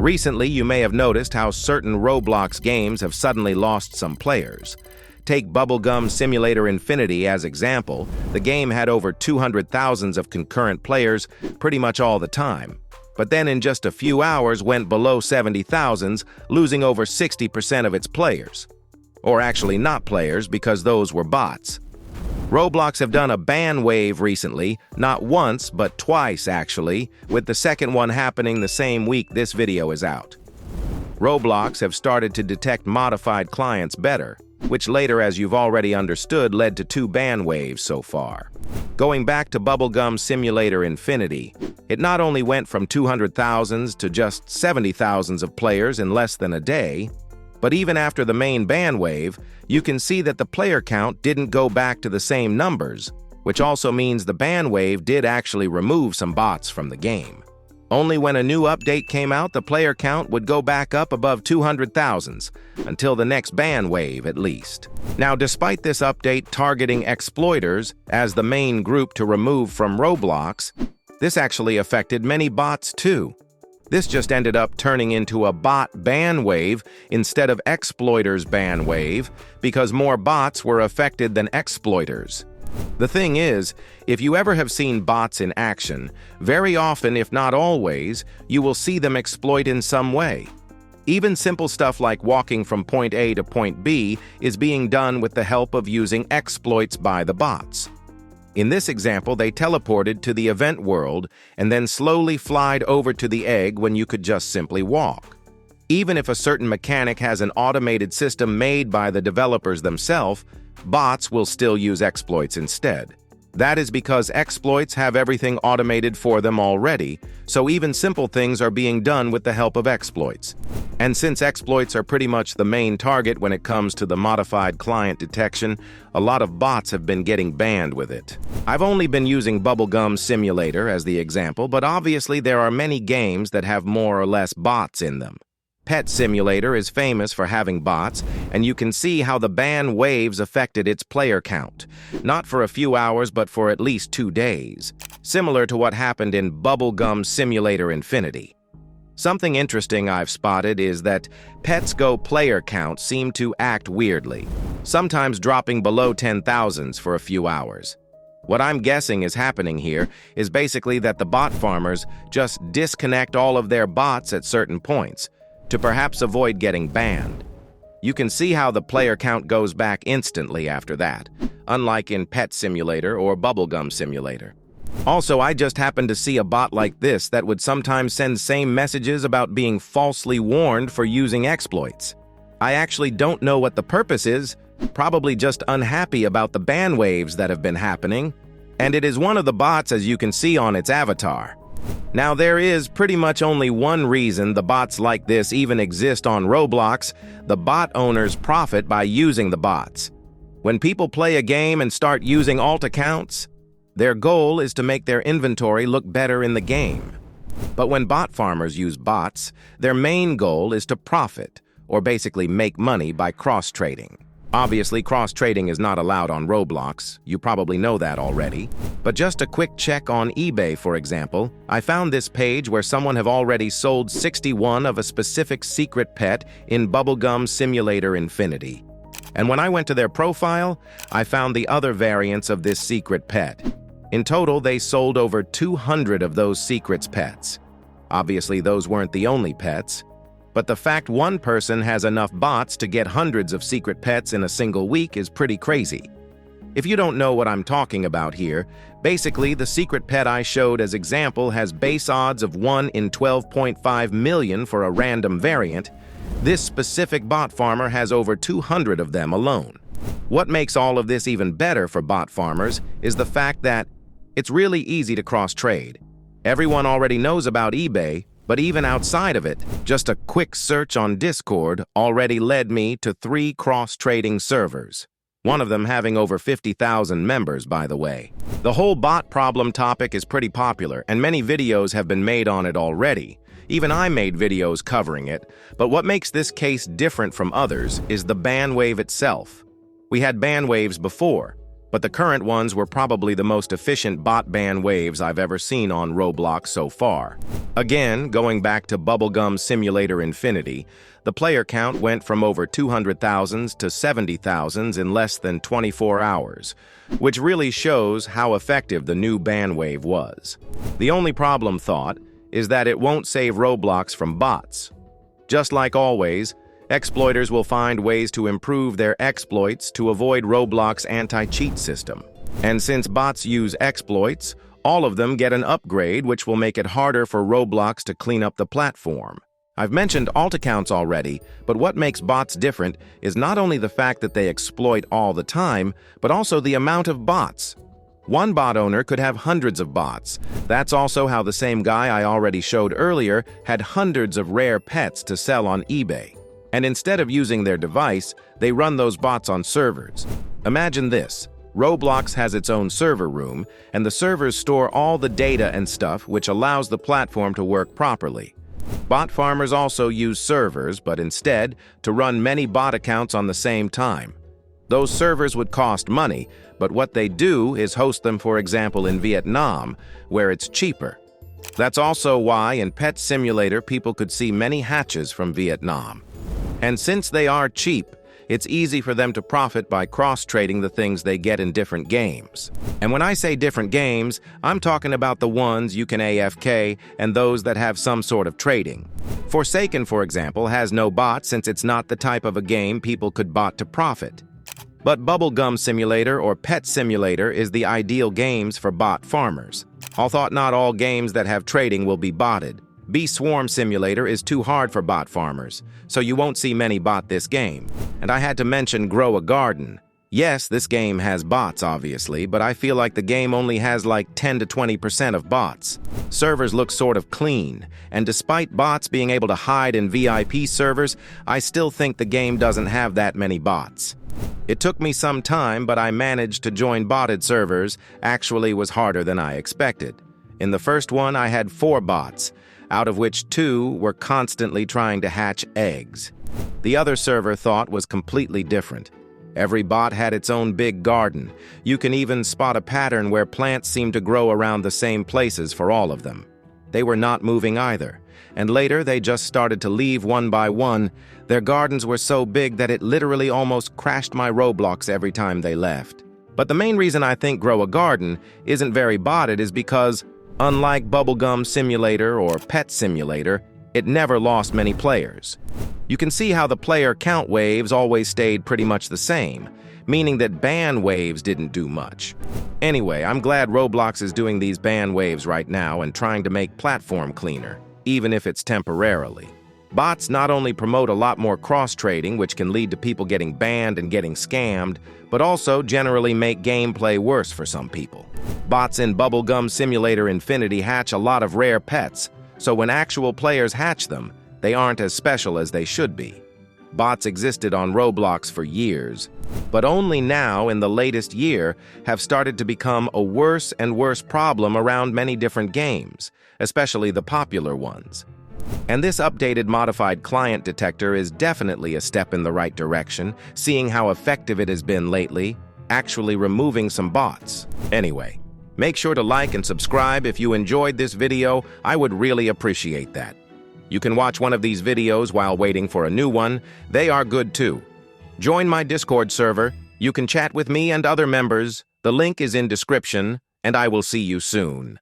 Recently, you may have noticed how certain Roblox games have suddenly lost some players. Take Bubblegum Simulator Infinity as example. The game had over 200,000 of concurrent players pretty much all the time, but then in just a few hours went below 70,000, losing over 60% of its players. Or actually not players, because those were bots. Roblox have done a ban wave recently, not once, but twice actually, with the second one happening the same week this video is out. Roblox have started to detect modified clients better, which later, as you've already understood, led to 2 ban waves so far. Going back to Bubblegum Simulator Infinity, it not only went from 200,000 to just 70,000 of players in less than a day, but even after the main ban wave, you can see that the player count didn't go back to the same numbers, which also means the ban wave did actually remove some bots from the game. Only when a new update came out, the player count would go back up above 200,000, until the next ban wave at least. Now, despite this update targeting exploiters as the main group to remove from Roblox, this actually affected many bots too. This just ended up turning into a bot ban wave instead of exploiters ban wave because more bots were affected than exploiters. The thing is, if you ever have seen bots in action, very often, if not always, you will see them exploit in some way. Even simple stuff like walking from point A to point B is being done with the help of using exploits by the bots. In this example, they teleported to the event world and then slowly flied over to the egg when you could just simply walk. Even if a certain mechanic has an automated system made by the developers themselves, bots will still use exploits instead. That is because exploits have everything automated for them already, so even simple things are being done with the help of exploits. And since exploits are pretty much the main target when it comes to the modified client detection, a lot of bots have been getting banned with it. I've only been using Bubblegum Simulator as the example, but obviously there are many games that have more or less bots in them. Pet Simulator is famous for having bots, and you can see how the ban waves affected its player count, not for a few hours but for at least 2 days, similar to what happened in Bubblegum Simulator Infinity. Something interesting I've spotted is that Pets Go player counts seem to act weirdly, sometimes dropping below 10,000 for a few hours. What I'm guessing is happening here is basically that the bot farmers just disconnect all of their bots at certain points, to perhaps avoid getting banned. You can see how the player count goes back instantly after that, unlike in Pet Simulator or Bubblegum Simulator. Also, I just happened to see a bot like this that would sometimes send same messages about being falsely warned for using exploits. I actually don't know what the purpose is, probably just unhappy about the ban waves that have been happening, and it is one of the bots as you can see on its avatar. Now, there is pretty much only one reason the bots like this even exist on Roblox: the bot owners profit by using the bots. When people play a game and start using alt accounts, their goal is to make their inventory look better in the game. But when bot farmers use bots, their main goal is to profit, or basically make money by cross-trading. Obviously, cross-trading is not allowed on Roblox, you probably know that already. But just a quick check on eBay, for example, I found this page where someone have already sold 61 of a specific secret pet in Bubblegum Simulator Infinity. And when I went to their profile, I found the other variants of this secret pet. In total, they sold over 200 of those secrets pets. Obviously, those weren't the only pets. But the fact one person has enough bots to get hundreds of secret pets in a single week is pretty crazy. If you don't know what I'm talking about here, basically the secret pet I showed as example has base odds of 1 in 12.5 million for a random variant. This specific bot farmer has over 200 of them alone. What makes all of this even better for bot farmers is the fact that it's really easy to cross-trade. Everyone already knows about eBay, but even outside of it, just a quick search on Discord already led me to 3 cross-trading servers. One of them having over 50,000 members, by the way. The whole bot problem topic is pretty popular, and many videos have been made on it already. Even I made videos covering it, but what makes this case different from others is the ban wave itself. We had ban waves before, but the current ones were probably the most efficient bot ban waves I've ever seen on Roblox so far. Again, going back to Bubblegum Simulator Infinity, the player count went from over 200,000 to 70,000 in less than 24 hours, which really shows how effective the new ban wave was. The only problem, thought, is that it won't save Roblox from bots. Just like always, exploiters will find ways to improve their exploits to avoid Roblox's anti-cheat system. And since bots use exploits, all of them get an upgrade which will make it harder for Roblox to clean up the platform. I've mentioned alt accounts already, but what makes bots different is not only the fact that they exploit all the time, but also the amount of bots. One bot owner could have hundreds of bots. That's also how the same guy I already showed earlier had hundreds of rare pets to sell on eBay. And instead of using their device, they run those bots on servers. Imagine this. Roblox has its own server room, and the servers store all the data and stuff which allows the platform to work properly. Bot farmers also use servers, but instead, to run many bot accounts on the same time. Those servers would cost money, but what they do is host them, for example, in Vietnam, where it's cheaper. That's also why in Pet Simulator people could see many hatches from Vietnam. And since they are cheap, it's easy for them to profit by cross-trading the things they get in different games. And when I say different games, I'm talking about the ones you can AFK and those that have some sort of trading. Forsaken, for example, has no bot since it's not the type of a game people could bot to profit. But Bubblegum Simulator or Pet Simulator is the ideal games for bot farmers. Although not all games that have trading will be botted. Bee Swarm Simulator is too hard for bot farmers, so you won't see many bot this game. And I had to mention Grow a Garden. Yes, this game has bots, obviously, but I feel like the game only has like 10 to 20% of bots. Servers look sort of clean, and despite bots being able to hide in VIP servers, I still think the game doesn't have that many bots. It took me some time, but I managed to join botted servers. Actually was harder than I expected. In the first one, I had 4 bots, out of which 2 were constantly trying to hatch eggs. The other server thought was completely different. Every bot had its own big garden. You can even spot a pattern where plants seem to grow around the same places for all of them. They were not moving either, and later they just started to leave one by one. Their gardens were so big that it literally almost crashed my Roblox every time they left. But the main reason I think Grow a Garden isn't very botted is because, unlike Bubblegum Simulator or Pet Simulator, it never lost many players. You can see how the player count waves always stayed pretty much the same, meaning that ban waves didn't do much. Anyway, I'm glad Roblox is doing these ban waves right now and trying to make platform cleaner, even if it's temporarily. Bots not only promote a lot more cross-trading, which can lead to people getting banned and getting scammed, but also generally make gameplay worse for some people. Bots in Bubblegum Simulator Infinity hatch a lot of rare pets, so when actual players hatch them, they aren't as special as they should be. Bots existed on Roblox for years, but only now, in the latest year, have started to become a worse and worse problem around many different games, especially the popular ones. And this updated modified client detector is definitely a step in the right direction, seeing how effective it has been lately, actually removing some bots. Anyway, make sure to like and subscribe if you enjoyed this video. I would really appreciate that. You can watch one of these videos while waiting for a new one. They are good too. Join my Discord server. You can chat with me and other members. The link is in description, and I will see you soon.